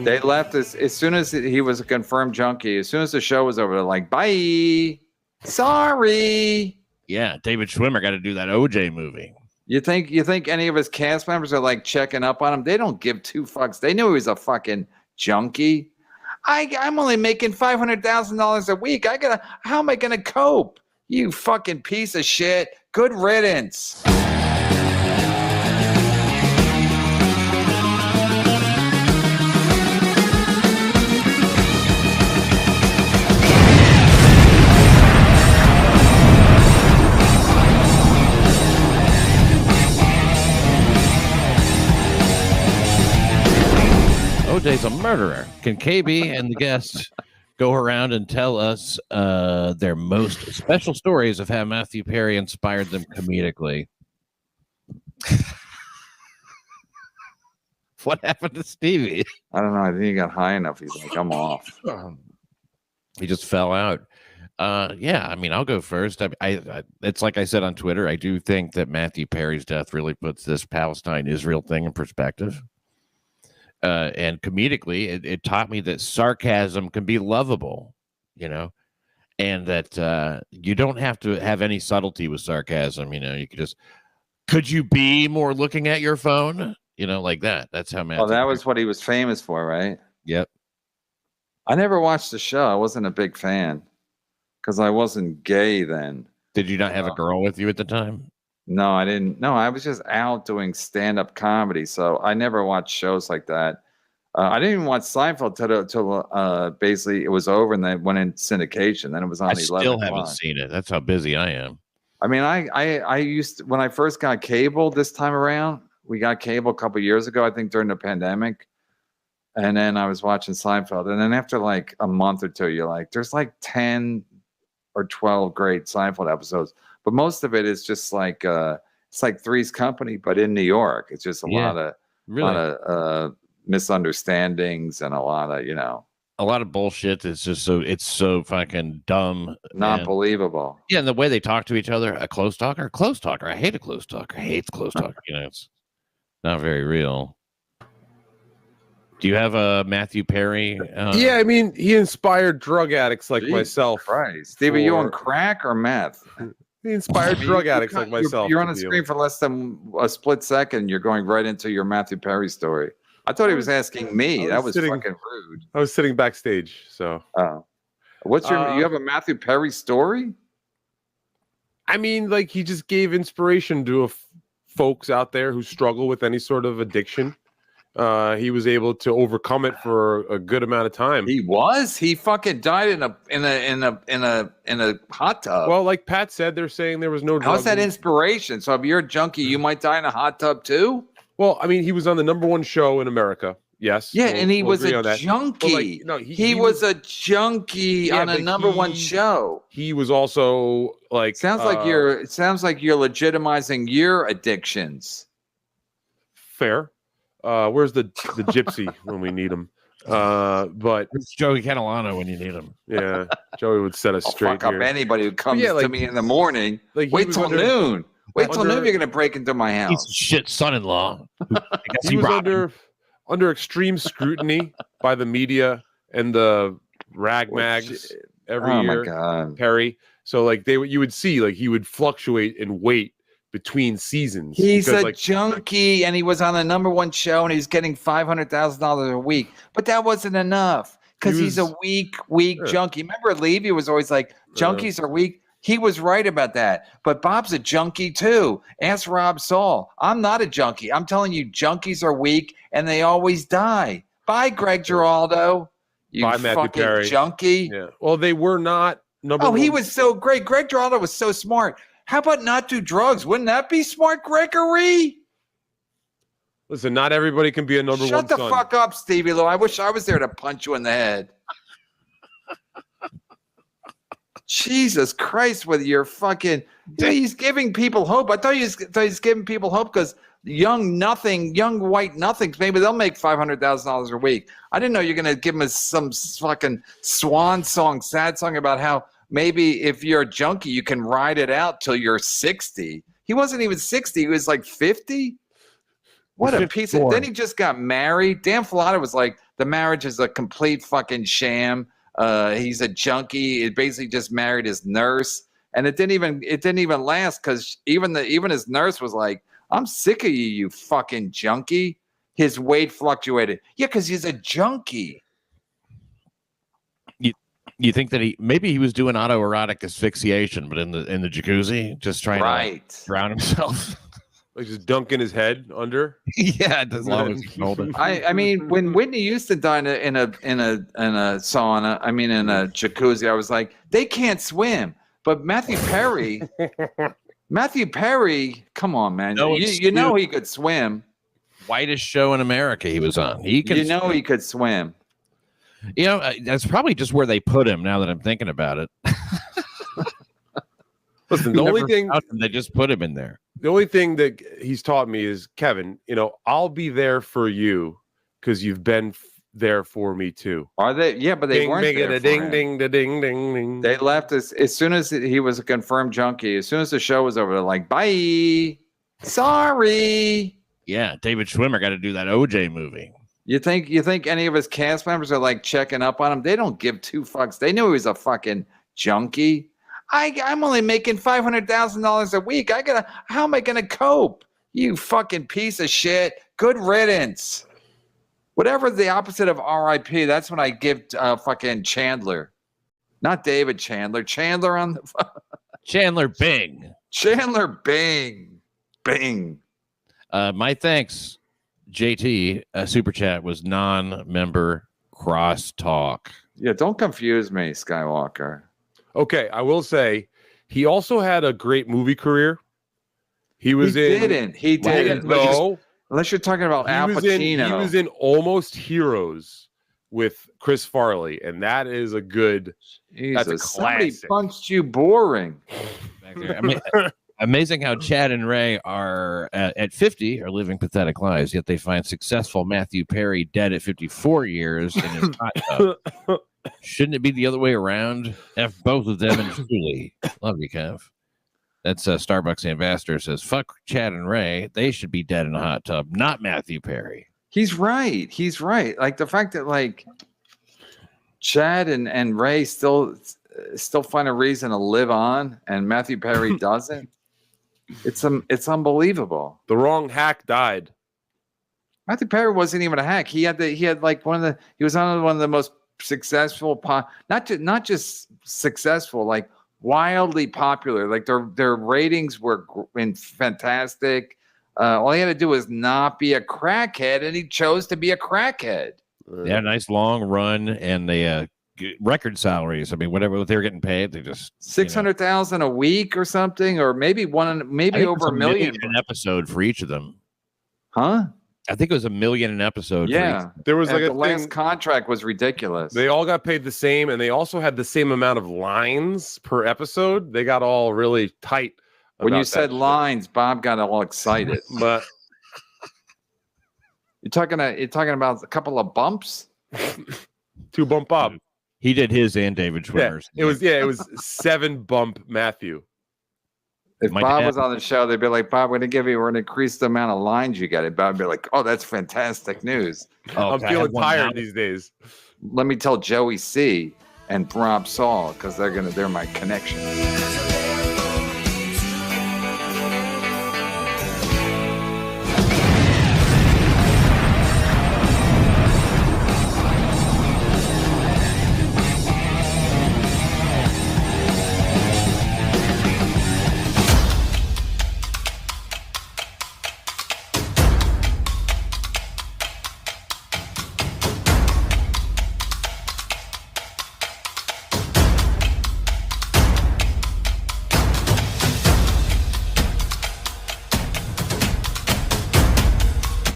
They left as soon as he was a confirmed junkie. As soon as the show was over, they're like, bye. Sorry. Yeah, David Schwimmer got to do that OJ movie. You think any of his cast members are like checking up on him? They don't give two fucks. They knew he was a fucking junkie. I'm only making $500,000 a week. How am I gonna cope? You fucking piece of shit. Good riddance. OJ's a murderer. Can KB and the guests go around and tell us their most special stories of how Matthew Perry inspired them comedically? What happened to Stevie? I don't know. I think he got high enough. He's like, I'm off. He just fell out. Yeah, I mean, I'll go first. I it's like I said on Twitter. I do think that Matthew Perry's death really puts this Palestine-Israel thing in perspective. And comedically, it taught me that sarcasm can be lovable, you know, and that you don't have to have any subtlety with sarcasm. You know, you could you be more looking at your phone? You know, like that. That's how Matthew. Oh, that was what he was famous for, right? Yep. I never watched the show. I wasn't a big fan because I wasn't gay then. Did you not have a girl with you at the time? No, I didn't. No, I was just out doing stand-up comedy, so I never watched shows like that. I didn't even watch Seinfeld till basically it was over, and then went in syndication. Then it was on 11 I still haven't seen it. That's how busy I am. I mean, I used to, when I first got cable this time around. We got cable a couple of years ago, I think during the pandemic, and then I was watching Seinfeld, and then after like a month or two, you're like, there's like 10 or 12 great Seinfeld episodes. But most of it is just like it's like Three's Company, but in New York. It's just a lot of misunderstandings and a lot of bullshit. It's just so fucking dumb, not believable. Yeah, and the way they talk to each other, a close talker. I hate a close talker. I hate close talker. You know, it's not very real. Do you have a Matthew Perry? Yeah, I mean, he inspired drug addicts like myself. Right, Steve, are you on crack or meth? He inspired drug addicts like myself. You're on the screen for less than a split second. You're going right into your Matthew Perry story. I thought he was asking me. That was fucking rude. I was sitting backstage. So, what's you have a Matthew Perry story? I mean, like he just gave inspiration to folks out there who struggle with any sort of addiction. He was able to overcome it for a good amount of time. He fucking died in a hot tub. Well, like Pat said, they're saying there was no drugs. How's that inspiration? So if you're a junkie, you might die in a hot tub too? Well, I mean, he was on the #1 show in America. Yes. Yeah, and he was a junkie. Well, he was a junkie on a #1 show. He was also like sounds like you're legitimizing your addictions. Fair. Where's the gypsy when we need him? But it's Joey Catalano when you need him. Yeah, Joey would set us straight. Fuck up anybody who comes to me in the morning. Wait till noon. Wait till noon. You're gonna break into my house. He's shit son-in-law. He was under extreme scrutiny by the media and the rag mags every year. Oh my God, Perry. So like you would see like he would fluctuate in weight between seasons. He's a junkie, and he was on a #1 show, and he was getting $500,000 a week. But that wasn't enough because he's a weak junkie. Remember, Levy was always like, junkies are weak. He was right about that. But Bob's a junkie too. Ask Rob Saul. I'm not a junkie. I'm telling you, junkies are weak, and they always die. Bye, Greg Giraldo. You fucking junkie. Yeah. Well, they were not #1. Oh, he was so great. Greg Giraldo was so smart. How about not do drugs? Wouldn't that be smart, Gregory? Listen, not everybody can be a #1 son. Shut the fuck up, Stevie Lou. I wish I was there to punch you in the head. Jesus Christ, with your fucking... He's giving people hope. I thought he was giving people hope because young white nothings, maybe they'll make $500,000 a week. I didn't know you're going to give him some fucking swan song, sad song about how maybe if you're a junkie, you can ride it out till you're 60. He wasn't even 60. He was like 50. What a piece of... Then he just got married. Dan Filata was like the marriage is a complete fucking sham. He's a junkie. He basically just married his nurse, and it didn't even last because even his nurse was like, "I'm sick of you, you fucking junkie." His weight fluctuated. Yeah, because he's a junkie. You think that he was doing autoerotic asphyxiation, but in the jacuzzi, just trying to drown himself. Like just dunking his head under. Yeah, as long as he can hold it. I mean, when Whitney Houston died in a sauna, I mean in a jacuzzi, I was like, they can't swim. But Matthew Perry, come on, man, you know he could swim. Whitest show in America he was on. He could. He could swim. You know, that's probably just where they put him. Now that I'm thinking about it. Listen, the only thing they just put him in there. The only thing that he's taught me is, Kevin, I'll be there for you because you've been there for me too. Are they? Yeah, but they weren't there. Ding. They left as soon as he was a confirmed junkie. As soon as the show was over, they're like, bye. Sorry. Yeah, David Schwimmer got to do that OJ movie. You think any of his cast members are like checking up on him? They don't give two fucks. They knew he was a fucking junkie. I'm only making $500,000 a week. How am I gonna cope? You fucking piece of shit. Good riddance. Whatever the opposite of RIP, that's what I give fucking Chandler. Not David Chandler. Chandler on the Chandler Bing. Chandler Bing. Bing. My thanks, JT. Super chat was non-member crosstalk. Yeah, don't confuse me, Skywalker. Okay, I will say he also had a great movie career. He didn't. No. Unless you're talking about Al Pacino. He was in Almost Heroes with Chris Farley, and that is a good. Jesus, that's a somebody classic. punched you boring. Back there. I mean, amazing how Chad and Ray are at 50 are living pathetic lives, yet they find successful Matthew Perry dead at 54 years in his hot tub. Shouldn't it be the other way around? F both of them and truly. Love you, Kev. That's Starbucks ambassador says, fuck Chad and Ray. They should be dead in a hot tub, not Matthew Perry. He's right. Like the fact that like Chad and Ray still find a reason to live on and Matthew Perry doesn't. It's unbelievable. The wrong hack died. Matthew Perry wasn't even a hack. He was on one of the most successful, not just successful, like wildly popular. Like their ratings were fantastic. All he had to do was not be a crackhead, and he chose to be a crackhead. They had a nice long run, and they record salaries. I mean, whatever they were getting paid, they just $600,000 a week or something, or maybe over $1 million an episode for each of them. Huh? I think it was $1 million an episode. Yeah, there was like the last contract was ridiculous. They all got paid the same, and they also had the same amount of lines per episode. They got all really tight. When you said lines, Bob got all excited. But you're talking about a couple of bumps. 2 bump Bob. He did his and David Schwimmer's. Yeah, it was 7 bump Matthew. If Bob was on the show, they'd be like, Bob, we're going to increase the amount of lines you get. And Bob would be like, oh, that's fantastic news. I'm feeling tired these days. Let me tell Joey C and Rob Saul, because they're my connection.